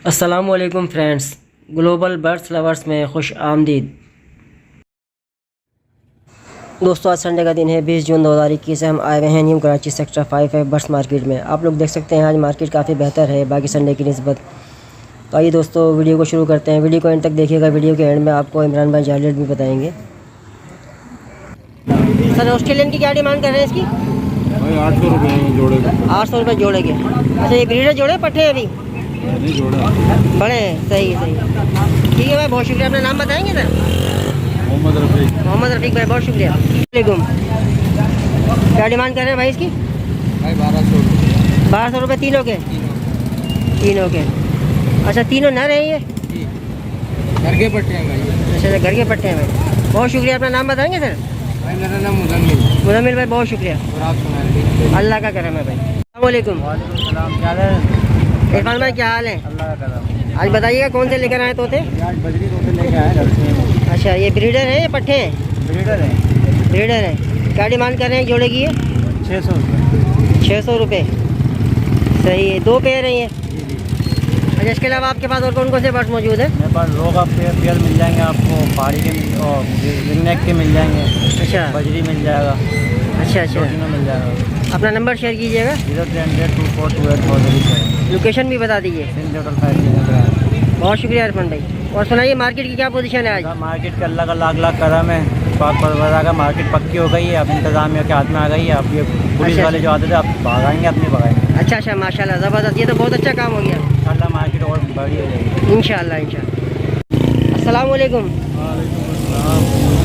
अस्सलामुअलैकुम friends, global birds lovers में खुश आमदीद। दोस्तों, आज संडे का दिन है 20 जून 2021 से हम आए हुए हैं न्यू कराची सेक्टर 5 है बर्ड्स मार्केट में। आप लोग देख सकते हैं आज मार्केट काफ़ी बेहतर है बाकी संडे की निस्बत। तो आइए दोस्तों वीडियो को शुरू करते हैं। वीडियो को एंड तक देखिएगा। वीडियो के एंड में आपको इमरान भाई जायलेट भी बताएंगे। सर ऑस्ट्रेलियन की क्या डिमांड कर रहे हैं इसकी? 800 रुपये जोड़े। 800 रुपये जोड़े के। अच्छा, ये ब्रीडर जोड़े पट्टे हैं अभी? नहीं जोड़ा, बड़े हैं। सही सही, ठीक है भाई, बहुत शुक्रिया। अपना नाम बताएंगे सर? मोहम्मद रफीक भाई, बहुत शुक्रिया। वालेकुम। क्या डिमांड कर रहे हैं भाई इसकी? भाई 1200। 1200 रुपये तीनों के? तीनों के। अच्छा, तीनों नर हैं ये? घर के पट्टे हैं भाई। अच्छा, घर के पट्टे हैं भाई, बहुत शुक्रिया। अपना नाम बताएंगे सर? भाई मेरा नाम मुजम्मिल भाई, बहुत शुक्रिया। और आप सुनाइए। अल्लाह का करम है भाई। अस्सलाम वालेकुम। क्या हाल है? इरफान भाई, क्या हाल है? अल्लाह का करम। आज बताइएगा कौन से लेकर आए तोते? आज बजरी तोते लेके आए घर से। अच्छा, ये ब्रीडर है या पट्टे हैं? ब्रीडर है। ब्रीडर है। क्या डिमांड कर रहे हैं जोड़े की? ये 600 रुपये। 600 रुपये। सही है। 2 पेयर हैं ये? अच्छा, इसके अलावा आपके पास और कौन कौन से बर्ड्स मौजूद है? मेरे पास रोगा पेयर मिल जाएंगे आपको, पहाड़ी के और रिंगनेक के मिल जाएंगे। अच्छा बजरी मिल जाएगा। अच्छा, मिल जाएगा। अपना नंबर शेयर कीजिएगा। 0300242843। लोकेशन भी बता दीजिए। बहुत शुक्रिया इरफान भाई। और सुनाइए मार्केट की क्या पोजीशन है आज? मार्केट का अल्लाह का लाख लाख करम है। पाक परवरा का मार्केट पक्की हो गई है, अब इंतजामिया के हाथ में आ गई है। अब ये पुलिस अच्छा, वाले जो आते थे अब भागाएंगे, अपने भगाएंगे। अच्छा, माशाल्लाह, ज़बरदस्त। ये तो बहुत अच्छा काम हो गया। इंशाल्लाह मार्केट और बड़ी हो जाएगी इंशाल्लाह। अस्सलाम वालेकुम।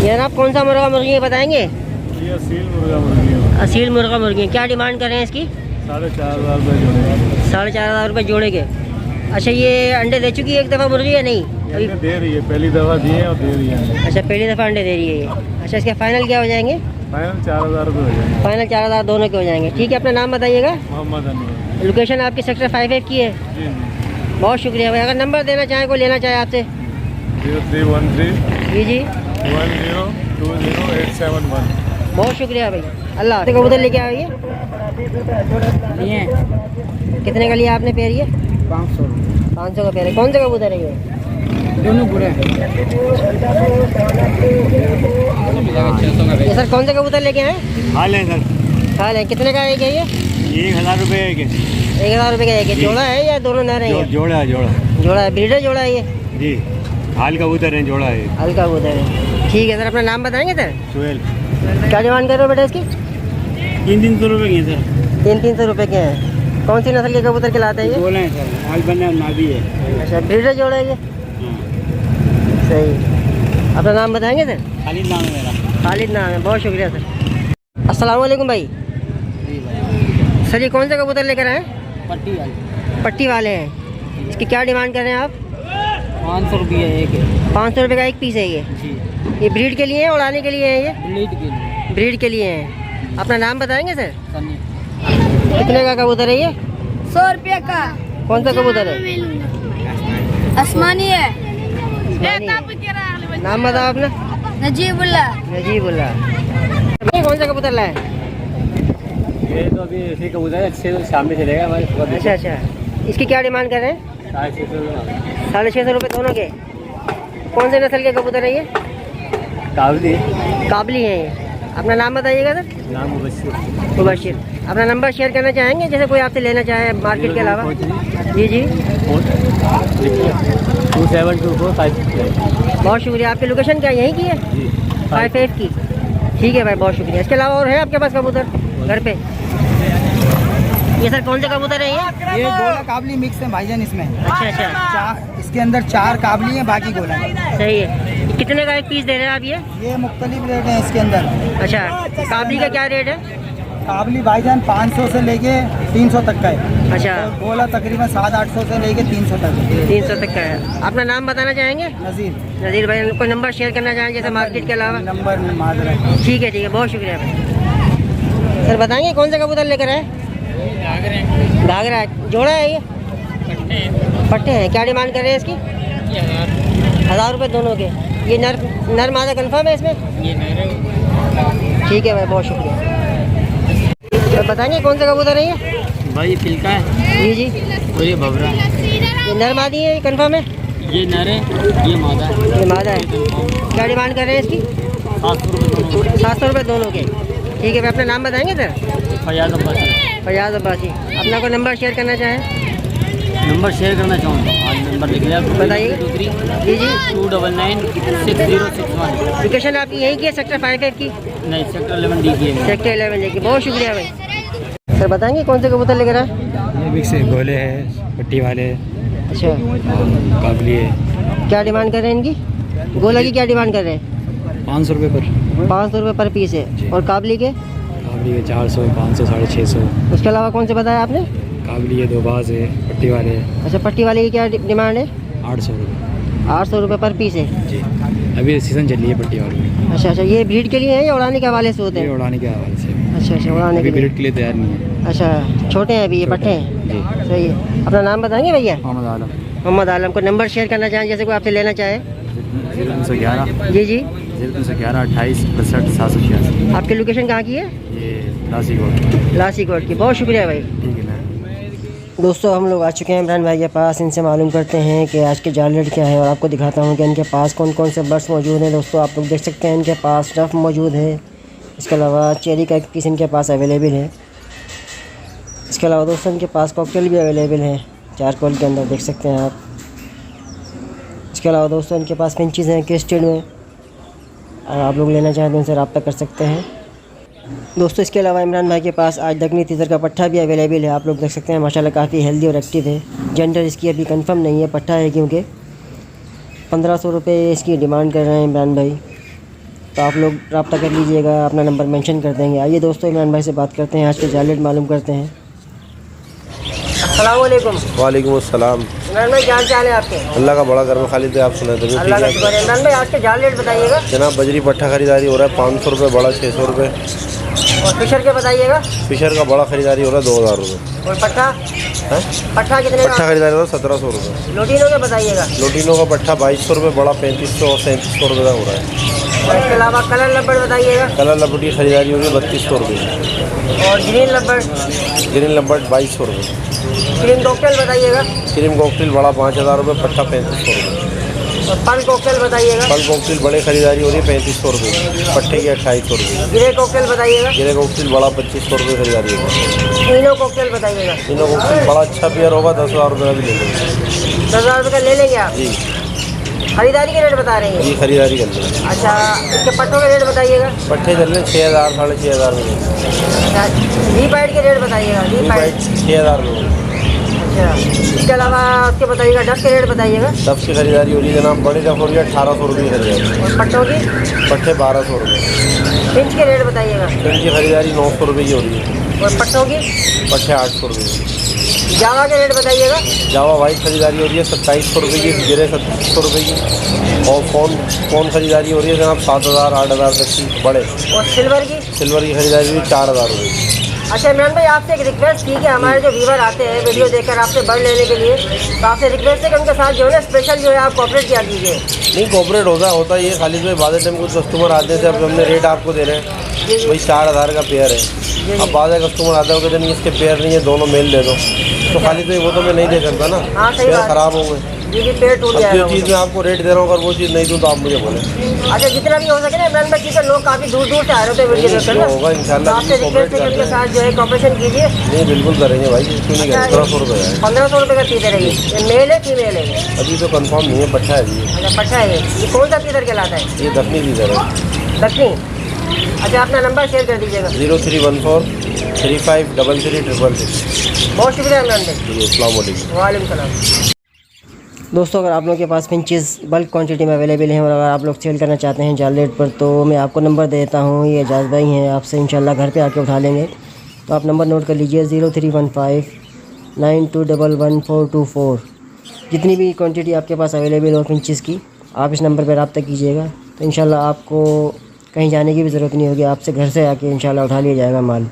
ये ना कौन सा मुर्गा मुर्गी है बताएंगे? ये असील मुर्गा मुर्गी है। असील मुर्गा मुर्गी। क्या डिमांड कर रहे हैं इसकी? 4500 रुपये जोड़े। 4500 रुपये जोड़े के। अच्छा, ये अंडे दे चुकी है एक दफ़ा मुर्गी या नहीं? अभी दे रही है, पहली दफ़ा दिए और दे रही है। अच्छा, पहली दफ़ा अंडे दे रही है ये। अच्छा, इसके फाइनल क्या हो जाएंगे? फाइनल 4000 रुपये हो जाएंगे। फाइनल 4000 दोनों के हो जाएंगे। ठीक है, अपना नाम बताइएगा। मोहम्मद अनवर। लोकेशन आपकी सेक्टर 5 की है? जी। बहुत शुक्रिया भाई। अगर नंबर देना चाहें, कोई लेना चाहे आपसे? 0313 जी 1020 बहुत शुक्रिया भाई। अल्लाह। कबूतर लेके आए ये? कितने का लिया आपने पेयर ये? 500 का पेयर है। कौन सा कबूतर है ये? दोनों बुरे हैं। ये सर कौन सा कबूतर लेके आए? हाल है सर। हाल है। कितने का है ये? 1000 रुपये है। 1000 रुपये का है। जोड़ा है या दोनों नर है? जोड़ा है। जोड़ा है। ब्रीडर जोड़ा है ये? जी, हाल कबूतर है, जोड़ा है। हल्का कबूतर है। ठीक है सर, अपना नाम बताएंगे सर? सुहेल। क्या डिमांड कर रहे हो बेटा इसकी? 300 रुपये की है सर। 300 रुपये के हैं। कौन सी नस्ल के कबूतर खिलाते हैं ये? बोले हैं सर, हाल बने नाभी है। अच्छा, ब्रीडर जोड़ा है ये? सही। अपना नाम बताएंगे सर? खालिद नाम है मेरा। खालिद नाम है। बहुत शुक्रिया सर। अस्सलाम वालेकुम भाई। सर ये कौन सा कबूतर लेकर आए? पट्टी वाले हैं। इसकी क्या डिमांड कर रहे हैं आप? 500 रुपये एक है। 500 रुपये का एक पीस है ये? जी। ये ब्रीड के लिए है, उड़ाने के लिए है ये? ब्रीड के लिए। ब्रीड के लिए है। अपना नाम बताएंगे सर? सनी। कितने का कबूतर है ये? 100 रुपये का। कौन सा कबूतर है? आसमानी है। नाम बताओ अपना? नजीबुल्ला। ये कौन सा कबूतर लाए? ये तो अभी ऐसे कबूतर है, अच्छे तो शाम में चलेगा हमारे सुबह। अच्छा, इसकी क्या डिमांड कर रहे हैं? 650 रुपये दोनों के। कौन से नस्ल के कबूतर है ये? काबली है ये। अपना नाम बताइएगा सर? नाम मुबशिर। अपना नंबर शेयर करना चाहेंगे जैसे कोई आपसे लेना चाहे मार्केट के अलावा? जी 272456। बहुत शुक्रिया। आपकी लोकेशन क्या यहीं की है? 5 की। ठीक है भाई, बहुत शुक्रिया। इसके अलावा और है आपके पास कबूतर घर पे? ये सर कौन से कबूतर है ये? गोला काबली मिक्स है भाईजान इसमें। अच्छा, इसके अंदर 4 काबली हैं, बाकी गोला है। सही है। कितने का एक पीस दे रहे हैं आप ये? ये मुख्तलिफ रेट है इसके अंदर। अच्छा, काबली का क्या रेट है? काबली भाईजान 500 से लेके 300 तक का है। अच्छा, और गोला तकरीबन 700-800 से लेके 300 तक है। 300 तक का है। अपना नाम बताना चाहेंगे? नज़ीर भाई। कोई नंबर शेयर करना चाहेंगे जैसे मार्केट के अलावा? नंबर में माजरा। ठीक है, बहुत शुक्रिया भाई। सर बताएंगे कौन सा कबूतर लेकर आए? घाघरा है। जोड़ा है ये? पट्टे हैं। क्या डिमांड कर रहे हैं इसकी? 1000 रुपये दोनों के। ये नर मादा कन्फर्म है इसमें? ठीक है भाई, बहुत शुक्रिया। तो बताएंगे कौन सा कबूतर है ये? भाई पिलका है। जी और ये भवरा। ये नर मादी है, कंफर्म है? ये नर है, ये मादा है। ये मादा है। क्या डिमांड कर रहे हैं इसकी? 700 रुपये दोनों के। ठीक है, मैं अपना नाम बताएंगे सर? फयाज अब्बासी। फयाज अब्बासी। अपना कोई नंबर शेयर करना चाहें? नंबर शेयर करना चाहूँगा, आज नंबर लिख लिया बताइए। जी जी। 2996061। लोकेशन आपकी यहीं की है, सेक्टर 55 की? नहीं, सेक्टर 11 डी की है। सेक्टर 11 की। बहुत शुक्रिया भाई। सर बताएंगे कौन से कबूतर लेकर आए? ये मिक्स है, गोले है, पट्टी वाले है, अच्छा, काबली है। क्या डिमांड कर रहे हैं इनकी? गोला की क्या डिमांड कर रहे हैं? 500 रुपये पर। 500 रुपये पर पीस है। और काबली के? काबली है 400, 500, 650। उसके अलावा कौन से बताया आपने? काबली है, दो बाज है, पट्टी वाले है। अच्छा, पट्टी वाले की क्या डिमांड है? 800 रुपये। 800 रुपये पर पीस है। जी, अभी सीज़न चल रही है पट्टी वाले में। अच्छा अच्छा, ये ब्रीड के लिए है या उड़ाने के हवाले से होते ये हैं? उड़ाने के हवाले से। अच्छा अच्छा, उड़ाने अभी के लिए। ब्रीड के लिए तैयार नहीं है। अच्छा, छोटे हैं अभी ये, पट्टे हैं। जी। सही है। अपना नाम बताएंगे भैया? मोहम्मद आलम। मोहम्मद आलम। को नंबर शेयर करना चाहें जैसे कोई आपसे लेना चाहे? 0311 जी जी। 0311 28 62 786। आपकी लोकेशन कहाँ की है? ये लासीकोट। लासीकोट की। बहुत शुक्रिया भाई। ठीक है ना। दोस्तों हम लोग आ चुके हैं इमरान भाई के पास। इनसे मालूम करते हैं कि आज के जाल रेट क्या है और आपको दिखाता हूँ कि इनके पास कौन कौन से बर्ड्स मौजूद हैं। दोस्तों आप लोग देख सकते हैं इनके पास रफ मौजूद है। इसके अलावा चेरी का एक पीस इनके पास अवेलेबल है। इसके अलावा दोस्तों इनके पास कॉकटेल भी अवेलेबल है, चारकोल के अंदर देख सकते हैं आप। इसके अलावा दोस्तों इनके पास फिंचेस हैं क्रिस्टेड में, और आप लोग लेना चाहें तो उनसे रब्ता कर सकते हैं। दोस्तों इसके अलावा इमरान भाई के पास आज दगनी तीतर का पट्ठा भी अवेलेबल है। आप लोग देख सकते हैं माशाल्लाह काफ़ी हेल्दी और एक्टिव है। जेंडर इसकी अभी कंफर्म नहीं है, पट्ठा है क्योंकि 1500 रुपये इसकी डिमांड कर रहे हैं इमरान भाई। तो आप लोग रब्ता कर लीजिएगा, अपना नंबर मेंशन कर देंगे। आइए दोस्तों इमरान भाई से बात करते हैं, आज के जाल रेट मालूम करते हैं। अस्सलाम वालेकुम। वालेकुम अस्सलाम। इमरान भाई क्या हाल है आपके? अल्लाह का बड़ा कर्म खाली थे, आप सुनाए तो अल्लाह का शुक्र है। इमरान भाई आज के जाल रेट बताइएगा। जनाब बजरी पट्ठा खरीदारी हो रहा है 500 रुपये, बड़ा 600 रुपये। और फिशर के बताइएगा। फिशर का बड़ा खरीदारी हो रहा है 2000 रुपये। और पट्ठा? है पट्ठा कितने पट्ठा का? खरीदारी हो रहा है 1700 रुपये। लोटिनो के बताइएगा। लोटिनो का पट्ठा 2200 रुपये, बड़ा 3500 और 3700 रुपये का हो रहा है। और इसके अलावा कलर लब्बड़ बताइएगा। कलर लपटी खरीदारी हो रही है 3200 रुपये। और ग्रीन लब्बड़? ग्रीन लपट 2200 रुपये। क्रीम कॉकटेल बताइएगा। क्रीम कॉकटेल बड़ा 5000 रुपये, पट्टा 3500 रुपये। और पल कॉकटेल बताइएगा। फल कॉकटेल बड़े खरीदारी हो रही है 3500 रुपये, पट्टे की 2800 रुपये। ग्रे कॉकटेल बताइएगा। गिरे कॉकटेल बड़ा 2500 रुपये खरीदारी होगा। इनो कॉकटेल बताइएगा। इनो कॉकटेल बड़ा अच्छा पेयर होगा 10,000 रुपये का भी ले लेंगे। 10,000 रुपये का ले लेंगे आप? जी खरीदारी के रेट बता रहे हैं? जी, खरीदारी कर लेंगे। अच्छा, इसके पट्टों के रेट बताइएगा। पट्टे चल रहे 6000 6500 में। अच्छा, वी पाइट के रेट बताइएगा। वी पाइट 6000 में। अच्छा, इसके अलावा उसके बताइएगा। डक के रेट बताइएगा। तब की खरीदारी हो रही है जनाब, बड़ी डक हो रही है 1800 रुपये खरीदारी, और पट्टों की? पट्टे 1200 रुपये। पिंच के रेट बताइएगा। इनकी खरीदारी 900 रुपये की हो रही है, और पट्टों की? पट्टे 800 रुपये। जावा के रेट बताइएगा। जावा वाइट खरीदारी हो रही है 2700 रुपये की, गिरे 3700 रुपये की। और फ़ोन खरीदारी हो रही है जनाब 7000 8000 तक की बड़े। और सिल्वर की? सिल्वर की खरीदारी हुई 4000 रुपये की। अच्छा इमरान भाई, आपसे एक रिक्वेस्ट थी कि हमारे जो व्यूवर आते हैं वीडियो देखकर आपसे बर्ड लेने के लिए, तो आपसे रिक्वेस्ट है कि उनके साथ जो है ना स्पेशल जो है आप कॉपरेट किया कीजिए। नहीं कॉपरेट होता ये खाली जो बाद टाइम कुछ कस्टमर आते हैं, जब हमने रेट आपको दे रहे हैं भाई 4000 का पेयर है। अब बाद कस्टमर आता है कहते नहीं इसके पेयर नहीं है, दोनों मेल दे दो, तो खाली तो वो तो मैं नहीं दे सकता ना। हाँ, सही पेयर बात। ख़राब हो गए। जी जी, पेड़ टूट अब जाएगा जो चीज़ वो मैं आपको रेट दे रहा हूँ, अगर वो चीज़ नहीं दूँ तो आप मुझे बोलें। अच्छा, जितना भी हो सके ना इमरान भाई, क्योंकि लोग काफ़ी दूर दूर से आ रहे होते हैं वीडियो देखकर ना, होगा तो इंशाल्लाह, आपसे रिक्वेस्ट है कि उनके साथ जो है कॉपरेशन कीजिए। नहीं बिल्कुल करेंगे भाई, क्यों नहीं करेंगे। 1500 रुपये है। 1500 रुपये का तीतर है ये मेल है फीमेल है? अभी तो कंफर्म नहीं है, पट्टा है अभी। अच्छा, पट्टा है ये कौन सा तीतर कहलाता है? ये दखनी चीज़ है। दक्षिणी। अच्छा, अपना नंबर शेयर कर दीजिएगा। 0314 35 33 666। बहुत शुक्रिया इमरान भाई। जी अस्सलाम वालेकुम। वालेकुम सलाम। दोस्तों अगर आप लोगों के पास फिंचेस बल्क क्वांटिटी में अवेलेबल हैं और अगर आप लोग सेल करना चाहते हैं जाल रेट पर, तो मैं आपको नंबर देता हूँ। ये एजाज भाई हैं, आपसे इंशाल्लाह घर पे आके उठा लेंगे। तो आप नंबर नोट कर लीजिए 0315 92111424। जितनी भी क्वांटिटी आपके पास अवेलेबल हो फिंचेस की, आप इस नंबर पर रब्ता कीजिएगा, तो इंशाल्लाह आपको कहीं जाने की भी ज़रूरत नहीं होगी, आपसे घर से आके इंशाल्लाह उठा लिया जाएगा माल।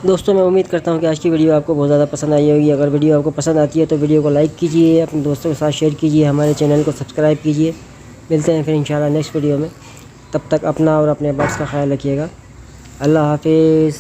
दोस्तों मैं उम्मीद करता हूँ कि आज की वीडियो आपको बहुत ज़्यादा पसंद आई होगी। अगर वीडियो आपको पसंद आती है तो वीडियो को लाइक कीजिए, अपने दोस्तों के साथ शेयर कीजिए, हमारे चैनल को सब्सक्राइब कीजिए। मिलते हैं फिर इंशाल्लाह नेक्स्ट वीडियो में। तब तक अपना और अपने बर्ड्स का ख्याल रखिएगा। अल्लाह हाफिज़।